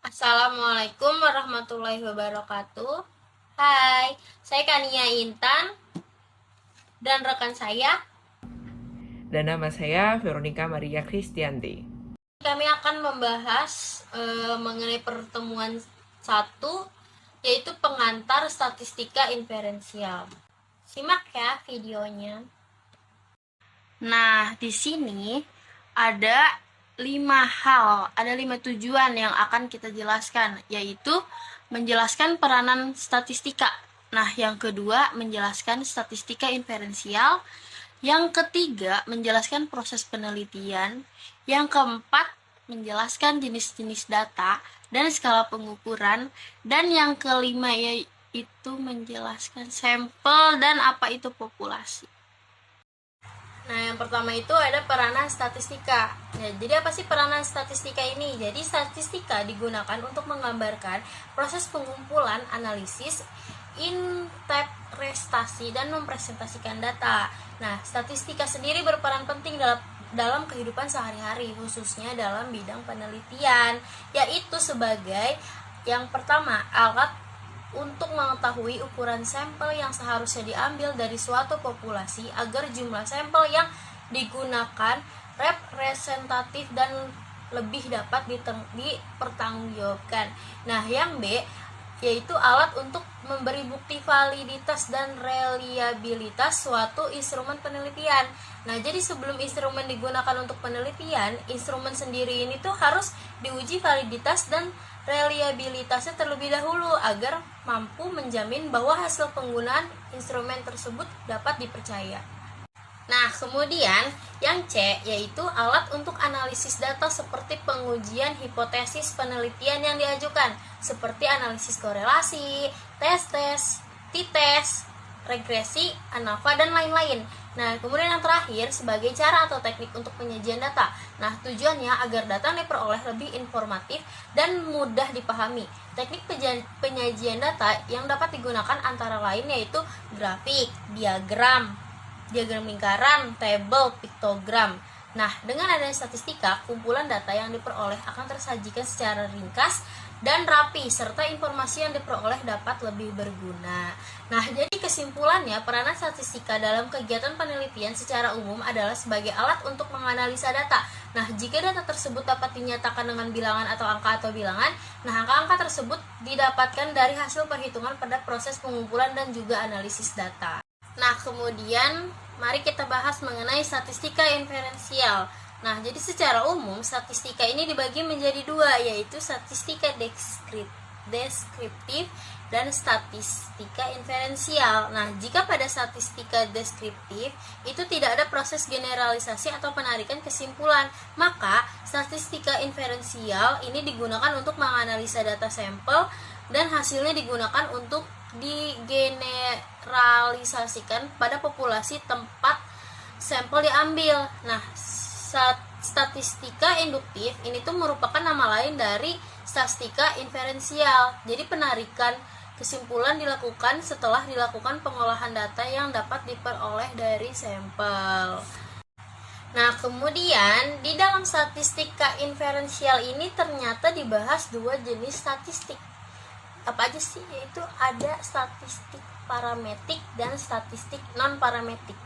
Assalamualaikum warahmatullahi wabarakatuh. Hai, saya Kania Intan dan rekan saya. Dan nama saya Veronica Maria Kristianti. Kami akan membahas mengenai pertemuan satu, yaitu pengantar statistika inferensial. Simak ya videonya. Nah, di sini ada 5 tujuan yang akan kita jelaskan, yaitu menjelaskan peranan statistika. Nah, yang kedua menjelaskan statistika inferensial, yang ketiga menjelaskan proses penelitian, yang keempat menjelaskan jenis-jenis data dan skala pengukuran, dan yang kelima yaitu menjelaskan sampel dan apa itu populasi. Nah, yang pertama itu ada peranan statistika. Ya, jadi apa sih peranan statistika ini? Jadi statistika digunakan untuk menggambarkan proses pengumpulan, analisis, interpretasi, dan mempresentasikan data. Nah, statistika sendiri berperan penting dalam kehidupan sehari-hari, khususnya dalam bidang penelitian, yaitu sebagai yang pertama, alat untuk mengetahui ukuran sampel yang seharusnya diambil dari suatu populasi agar jumlah sampel yang digunakan representatif dan lebih dapat dipertanggungjawabkan. Nah, yang B yaitu alat untuk memberi bukti validitas dan reliabilitas suatu instrumen penelitian. Nah, jadi sebelum instrumen digunakan untuk penelitian, instrumen sendiri ini tuh harus diuji validitas dan reliabilitasnya terlebih dahulu agar mampu menjamin bahwa hasil penggunaan instrumen tersebut dapat dipercaya. Nah, kemudian yang C yaitu alat untuk analisis data seperti pengujian hipotesis penelitian yang diajukan, seperti analisis korelasi, tes-tes, t-test, regresi, ANOVA, dan lain-lain. Nah, kemudian yang terakhir sebagai cara atau teknik untuk penyajian data. Nah, tujuannya agar data yang diperoleh lebih informatif dan mudah dipahami. Teknik penyajian data yang dapat digunakan antara lain yaitu grafik, diagram lingkaran, tabel, piktogram. Nah, dengan adanya statistika, kumpulan data yang diperoleh akan tersajikan secara ringkas dan rapi, serta informasi yang diperoleh dapat lebih berguna. Nah, jadi kesimpulannya, peranan statistika dalam kegiatan penelitian secara umum adalah sebagai alat untuk menganalisa data. Nah, jika data tersebut dapat dinyatakan dengan bilangan atau angka atau bilangan, nah angka-angka tersebut didapatkan dari hasil perhitungan pada proses pengumpulan dan juga analisis data. Nah, kemudian mari kita bahas mengenai statistika inferensial. Nah, jadi secara umum statistika ini dibagi menjadi dua, yaitu statistika deskriptif dan statistika inferensial. Nah, jika pada statistika deskriptif itu tidak ada proses generalisasi atau penarikan kesimpulan, maka statistika inferensial ini digunakan untuk menganalisa data sampel dan hasilnya digunakan untuk digeneralisasikan pada populasi tempat sampel diambil. Nah, statistika induktif ini tuh merupakan nama lain dari statistika inferensial. Jadi penarikan kesimpulan dilakukan setelah dilakukan pengolahan data yang dapat diperoleh dari sampel. Nah, kemudian di dalam statistika inferensial ini ternyata dibahas dua jenis statistik. Apa aja sih? Yaitu ada statistik parametrik dan statistik non parametrik.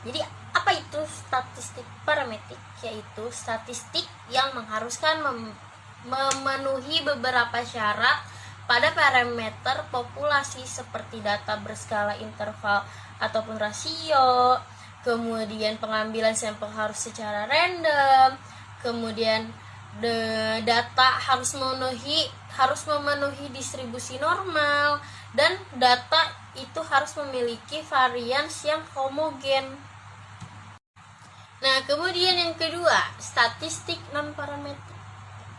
Jadi apa itu statistik parametrik? Yaitu statistik yang mengharuskan memenuhi beberapa syarat pada parameter populasi seperti data berskala interval ataupun rasio, kemudian pengambilan sampel harus secara random, kemudian data harus memenuhi distribusi normal, dan data itu harus memiliki varians yang homogen. Nah, kemudian yang kedua, statistik non parametrik.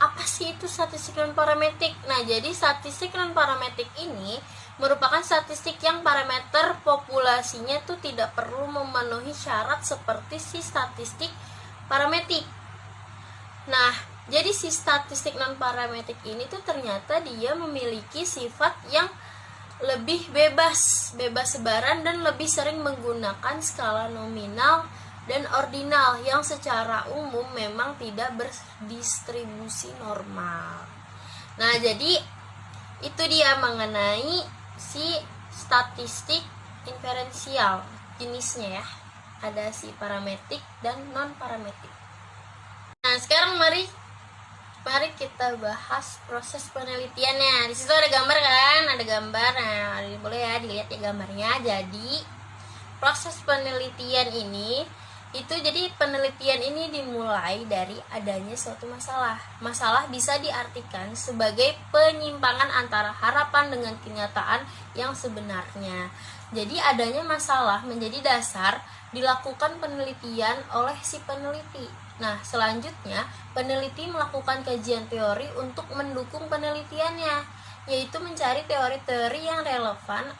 Apa sih itu statistik non parametrik? Nah, jadi statistik non parametrik ini merupakan statistik yang parameter populasinya tuh tidak perlu memenuhi syarat seperti si statistik parametrik. Nah, jadi si statistik non parametrik ini tuh ternyata dia memiliki sifat yang lebih bebas sebaran dan lebih sering menggunakan skala nominal dan ordinal yang secara umum memang tidak berdistribusi normal. Nah, jadi itu dia mengenai si statistik inferensial jenisnya ya. Ada si parametrik dan non parametrik. Nah, sekarang mari kita bahas proses penelitiannya. Di situ ada gambar kan? Ada gambar. Nah, boleh ya dilihat ya gambarnya. Jadi, proses penelitian ini jadi penelitian ini dimulai dari adanya suatu masalah. Masalah bisa diartikan sebagai penyimpangan antara harapan dengan kenyataan yang sebenarnya. Jadi adanya masalah menjadi dasar dilakukan penelitian oleh si peneliti. Nah, selanjutnya peneliti melakukan kajian teori untuk mendukung penelitiannya, yaitu mencari teori-teori yang relevan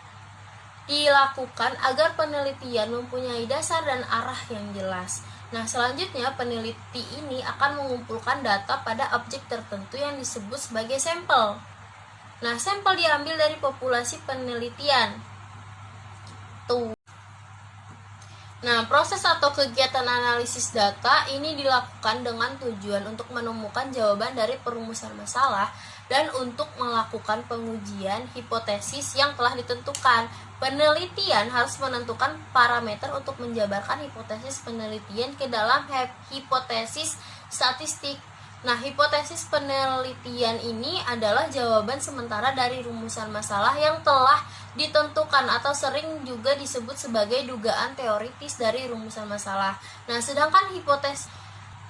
dilakukan agar penelitian mempunyai dasar dan arah yang jelas. Nah, selanjutnya peneliti ini akan mengumpulkan data pada objek tertentu yang disebut sebagai sampel. Nah, sampel diambil dari populasi penelitian. Nah, proses atau kegiatan analisis data ini dilakukan dengan tujuan untuk menemukan jawaban dari perumusan masalah dan untuk melakukan pengujian hipotesis yang telah ditentukan. Penelitian harus menentukan parameter untuk menjabarkan hipotesis penelitian ke dalam hipotesis statistik. Nah, hipotesis penelitian ini adalah jawaban sementara dari rumusan masalah yang telah ditentukan atau sering juga disebut sebagai dugaan teoritis dari rumusan masalah. Nah, sedangkan hipotesis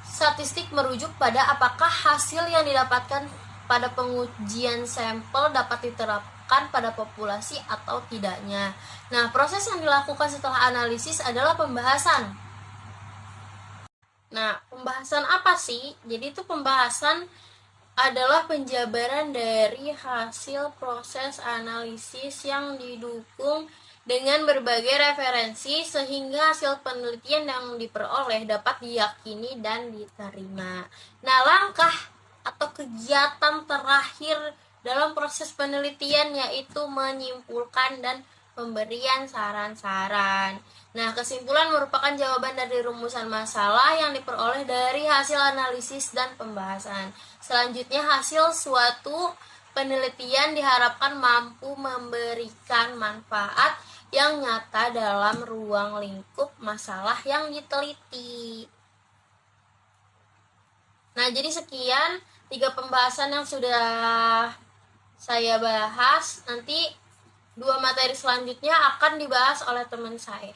statistik merujuk pada apakah hasil yang didapatkan pada pengujian sampel dapat diterapkan pada populasi atau tidaknya. Nah, proses yang dilakukan setelah analisis adalah pembahasan. Nah, pembahasan apa sih? Jadi itu pembahasan adalah penjabaran dari hasil proses analisis yang didukung dengan berbagai referensi sehingga hasil penelitian yang diperoleh dapat diyakini dan diterima. Nah, langkah atau kegiatan terakhir dalam proses penelitian yaitu menyimpulkan dan pemberian saran-saran. Nah, kesimpulan merupakan jawaban dari rumusan masalah yang diperoleh dari hasil analisis dan pembahasan. Selanjutnya, hasil suatu penelitian diharapkan mampu memberikan manfaat yang nyata dalam ruang lingkup masalah yang diteliti. Nah, jadi sekian 3 pembahasan yang sudah saya bahas. Nanti 2 materi selanjutnya akan dibahas oleh teman saya.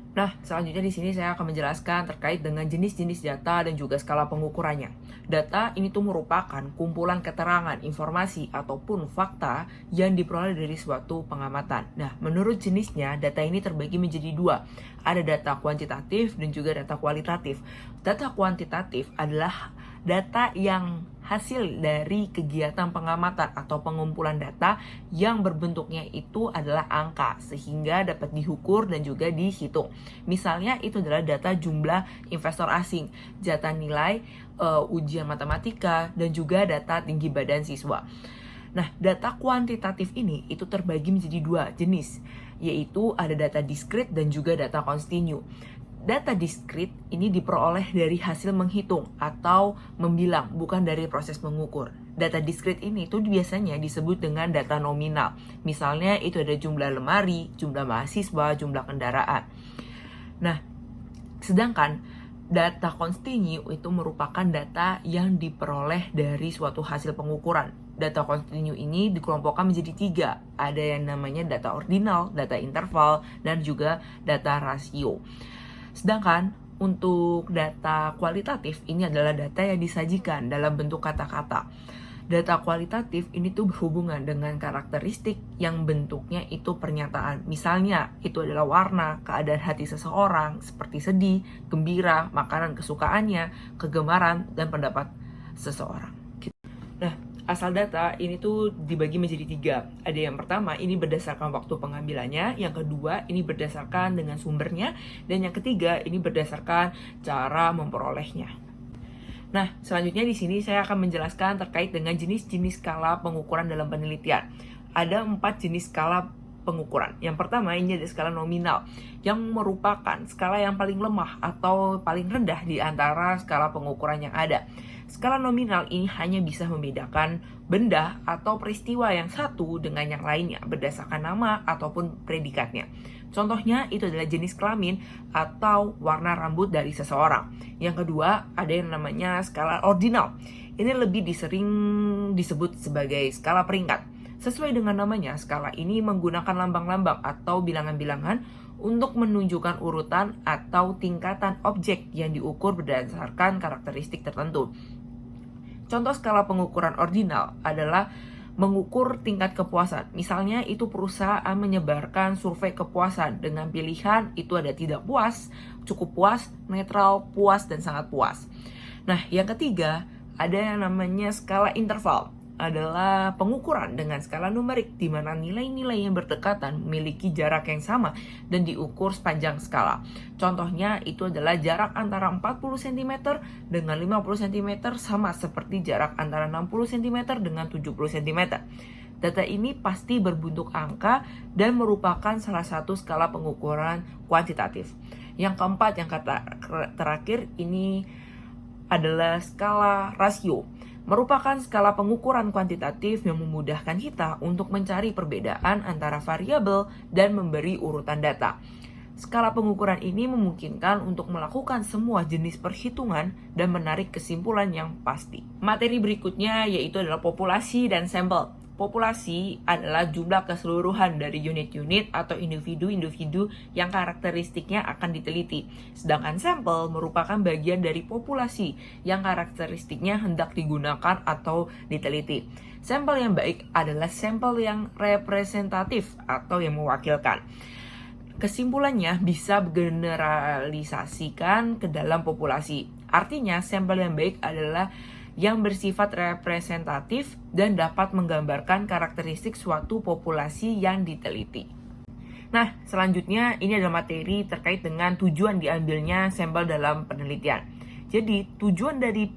Nah, selanjutnya di sini saya akan menjelaskan terkait dengan jenis-jenis data dan juga skala pengukurannya. Data ini tuh merupakan kumpulan keterangan, informasi, ataupun fakta yang diperoleh dari suatu pengamatan. Nah, menurut jenisnya, data ini terbagi menjadi 2. Ada data kuantitatif dan juga data kualitatif. Data kuantitatif adalah data yang hasil dari kegiatan pengamatan atau pengumpulan data yang berbentuknya itu adalah angka sehingga dapat diukur dan juga dihitung. Misalnya itu adalah data jumlah investor asing, data nilai ujian matematika, dan juga data tinggi badan siswa. Nah, data kuantitatif ini itu terbagi menjadi 2 jenis, yaitu ada data diskrit dan juga data kontinu. Data diskrit ini diperoleh dari hasil menghitung atau membilang, bukan dari proses mengukur. Data diskrit ini itu biasanya disebut dengan data nominal. Misalnya itu ada jumlah lemari, jumlah mahasiswa, jumlah kendaraan. Nah, sedangkan data kontinu itu merupakan data yang diperoleh dari suatu hasil pengukuran. Data kontinu ini dikelompokkan menjadi 3. Ada yang namanya data ordinal, data interval, dan juga data rasio. Sedangkan untuk data kualitatif ini adalah data yang disajikan dalam bentuk kata-kata. Data kualitatif ini tuh berhubungan dengan karakteristik yang bentuknya itu pernyataan. Misalnya itu adalah warna, keadaan hati seseorang, seperti sedih, gembira, makanan kesukaannya, kegemaran, dan pendapat seseorang. Nah, asal data ini tuh dibagi menjadi 3. Ada yang pertama, ini berdasarkan waktu pengambilannya. Yang kedua, ini berdasarkan dengan sumbernya. Dan yang ketiga, ini berdasarkan cara memperolehnya. Nah, selanjutnya di sini saya akan menjelaskan terkait dengan jenis-jenis skala pengukuran dalam penelitian. Ada 4 jenis skala pengukuran. Yang pertama, ini ada skala nominal, yang merupakan skala yang paling lemah atau paling rendah di antara skala pengukuran yang ada. Skala nominal ini hanya bisa membedakan benda atau peristiwa yang satu dengan yang lainnya berdasarkan nama ataupun predikatnya. Contohnya itu adalah jenis kelamin atau warna rambut dari seseorang. Yang kedua, ada yang namanya skala ordinal. Ini lebih sering disebut sebagai skala peringkat. Sesuai dengan namanya, skala ini menggunakan lambang-lambang atau bilangan-bilangan untuk menunjukkan urutan atau tingkatan objek yang diukur berdasarkan karakteristik tertentu. Contoh skala pengukuran ordinal adalah mengukur tingkat kepuasan. Misalnya itu perusahaan menyebarkan survei kepuasan dengan pilihan itu ada tidak puas, cukup puas, netral, puas, dan sangat puas. Nah, yang ketiga ada yang namanya skala interval. Adalah pengukuran dengan skala numerik di mana nilai-nilai yang berdekatan memiliki jarak yang sama dan diukur sepanjang skala. Contohnya itu adalah jarak antara 40 cm dengan 50 cm sama seperti jarak antara 60 cm dengan 70 cm. Data ini pasti berbentuk angka dan merupakan salah satu skala pengukuran kuantitatif. Yang keempat, yang terakhir ini adalah skala rasio. Merupakan skala pengukuran kuantitatif yang memudahkan kita untuk mencari perbedaan antara variabel dan memberi urutan data. Skala pengukuran ini memungkinkan untuk melakukan semua jenis perhitungan dan menarik kesimpulan yang pasti. Materi berikutnya yaitu adalah populasi dan sampel. Populasi adalah jumlah keseluruhan dari unit-unit atau individu-individu yang karakteristiknya akan diteliti. Sedangkan sampel merupakan bagian dari populasi yang karakteristiknya hendak digunakan atau diteliti. Sampel yang baik adalah sampel yang representatif atau yang mewakilkan. Kesimpulannya bisa generalisasikan ke dalam populasi. Artinya, sampel yang baik adalah yang bersifat representatif dan dapat menggambarkan karakteristik suatu populasi yang diteliti. Nah, selanjutnya ini adalah materi terkait dengan tujuan diambilnya sampel dalam penelitian. Jadi, tujuan dari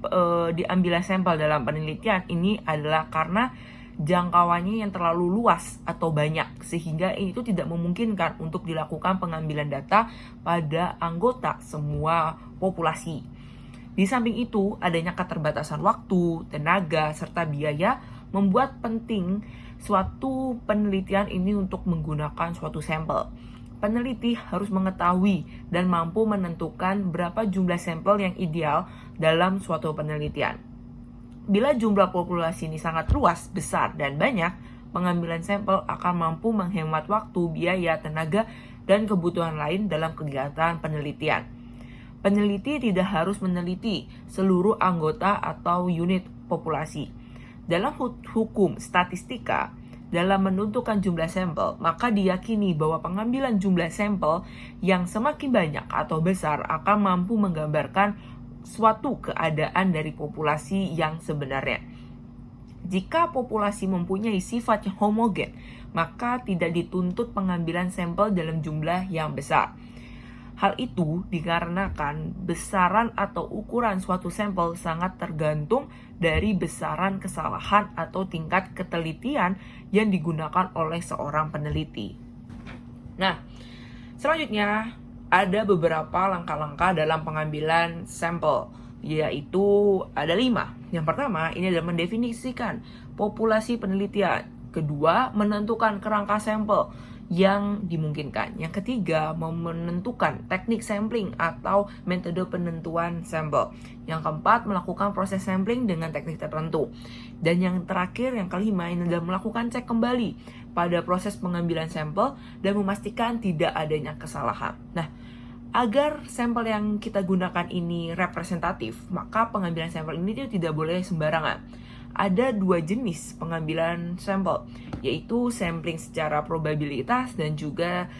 diambilnya sampel dalam penelitian ini adalah karena jangkauannya yang terlalu luas atau banyak, sehingga itu tidak memungkinkan untuk dilakukan pengambilan data pada anggota semua populasi. Di samping itu, adanya keterbatasan waktu, tenaga, serta biaya membuat penting suatu penelitian ini untuk menggunakan suatu sampel. Peneliti harus mengetahui dan mampu menentukan berapa jumlah sampel yang ideal dalam suatu penelitian. Bila jumlah populasi ini sangat luas, besar, dan banyak, pengambilan sampel akan mampu menghemat waktu, biaya, tenaga, dan kebutuhan lain dalam kegiatan penelitian. Peneliti tidak harus meneliti seluruh anggota atau unit populasi. Dalam hukum statistika, dalam menentukan jumlah sampel, maka diyakini bahwa pengambilan jumlah sampel yang semakin banyak atau besar akan mampu menggambarkan suatu keadaan dari populasi yang sebenarnya. Jika populasi mempunyai sifat yang homogen, maka tidak dituntut pengambilan sampel dalam jumlah yang besar. Hal itu dikarenakan besaran atau ukuran suatu sampel sangat tergantung dari besaran kesalahan atau tingkat ketelitian yang digunakan oleh seorang peneliti. Nah, selanjutnya ada beberapa langkah-langkah dalam pengambilan sampel, yaitu ada 5. Yang pertama, ini adalah mendefinisikan populasi penelitian. Kedua, menentukan kerangka sampel yang dimungkinkan. Yang ketiga, menentukan teknik sampling atau metode penentuan sampel. Yang keempat, melakukan proses sampling dengan teknik tertentu. Dan yang terakhir, yang kelima, ini adalah melakukan cek kembali pada proses pengambilan sampel dan memastikan tidak adanya kesalahan. Nah, agar sampel yang kita gunakan ini representatif, maka pengambilan sampel ini tidak boleh sembarangan. Ada 2 jenis pengambilan sampel, yaitu sampling secara probabilitas dan juga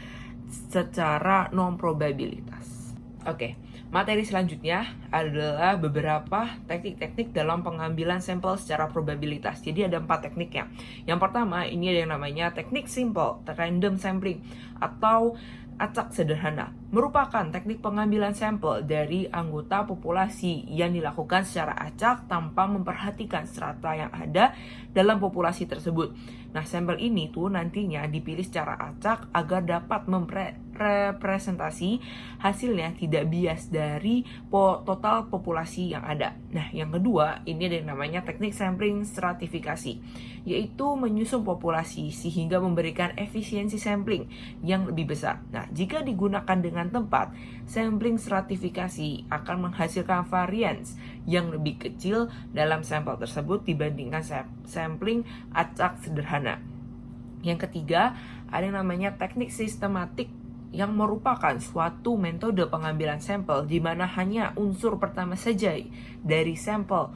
secara non-probabilitas. Oke, materi selanjutnya adalah beberapa teknik-teknik dalam pengambilan sampel secara probabilitas. Jadi ada 4 tekniknya. Yang pertama, ini ada yang namanya teknik simple, random sampling, atau acak sederhana, merupakan teknik pengambilan sampel dari anggota populasi yang dilakukan secara acak tanpa memperhatikan strata yang ada dalam populasi tersebut. Nah, sampel ini tuh nantinya dipilih secara acak agar dapat representasi hasilnya tidak bias dari total populasi yang ada. Nah, yang kedua, ini ada yang namanya teknik sampling stratifikasi, yaitu menyusun populasi sehingga memberikan efisiensi sampling yang lebih besar. Nah, jika digunakan dengan tepat, sampling stratifikasi akan menghasilkan varians yang lebih kecil dalam sampel tersebut dibandingkan sampling acak sederhana. Yang ketiga, ada yang namanya teknik sistematik yang merupakan suatu metode pengambilan sampel di mana hanya unsur pertama saja dari sampel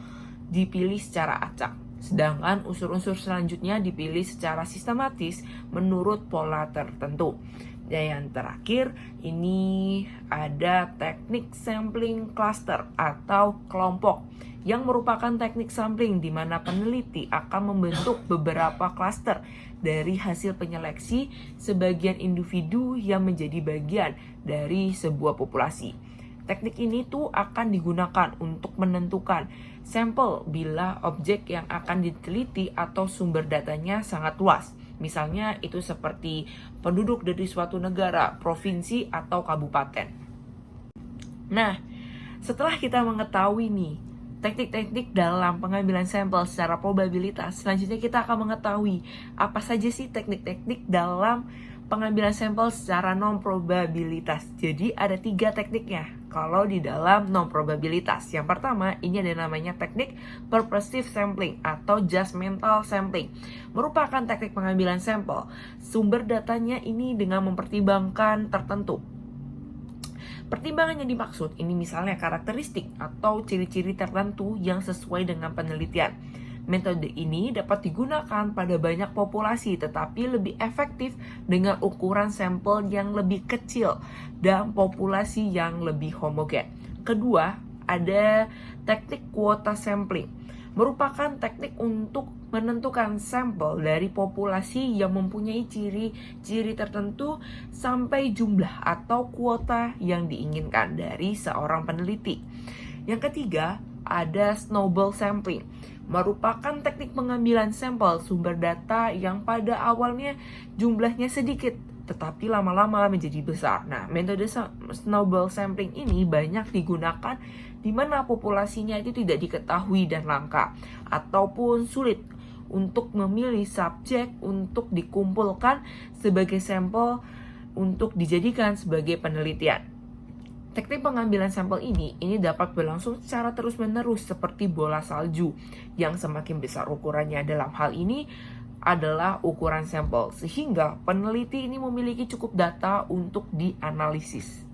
dipilih secara acak, sedangkan unsur-unsur selanjutnya dipilih secara sistematis menurut pola tertentu. Dan yang terakhir, ini ada teknik sampling cluster atau kelompok yang merupakan teknik sampling di mana peneliti akan membentuk beberapa cluster dari hasil penyeleksi sebagian individu yang menjadi bagian dari sebuah populasi. Teknik ini tuh akan digunakan untuk menentukan sampel bila objek yang akan diteliti atau sumber datanya sangat luas. Misalnya itu seperti penduduk dari suatu negara, provinsi, atau kabupaten. Nah, setelah kita mengetahui nih teknik-teknik dalam pengambilan sampel secara probabilitas, selanjutnya kita akan mengetahui apa saja sih teknik-teknik dalam pengambilan sampel secara non-probabilitas. Jadi ada 3 tekniknya kalau di dalam non-probabilitas. Yang pertama, ini ada namanya teknik purposive sampling atau judgmental sampling. Merupakan teknik pengambilan sampel. Sumber datanya ini dengan mempertimbangkan tertentu. Pertimbangan yang dimaksud ini misalnya karakteristik atau ciri-ciri tertentu yang sesuai dengan penelitian. Metode ini dapat digunakan pada banyak populasi tetapi lebih efektif dengan ukuran sampel yang lebih kecil dan populasi yang lebih homogen. Kedua, ada teknik kuota sampling. Merupakan teknik untuk menentukan sampel dari populasi yang mempunyai ciri-ciri tertentu sampai jumlah atau kuota yang diinginkan dari seorang peneliti. Yang ketiga, ada snowball sampling. Merupakan teknik pengambilan sampel sumber data yang pada awalnya jumlahnya sedikit tetapi lama-lama menjadi besar. Nah, metode snowball sampling ini banyak digunakan di mana populasinya itu tidak diketahui dan langka ataupun sulit untuk memilih subjek untuk dikumpulkan sebagai sampel untuk dijadikan sebagai penelitian. Teknik pengambilan sampel ini dapat berlangsung secara terus-menerus seperti bola salju yang semakin besar ukurannya. Dalam hal ini adalah ukuran sampel, sehingga peneliti ini memiliki cukup data untuk dianalisis.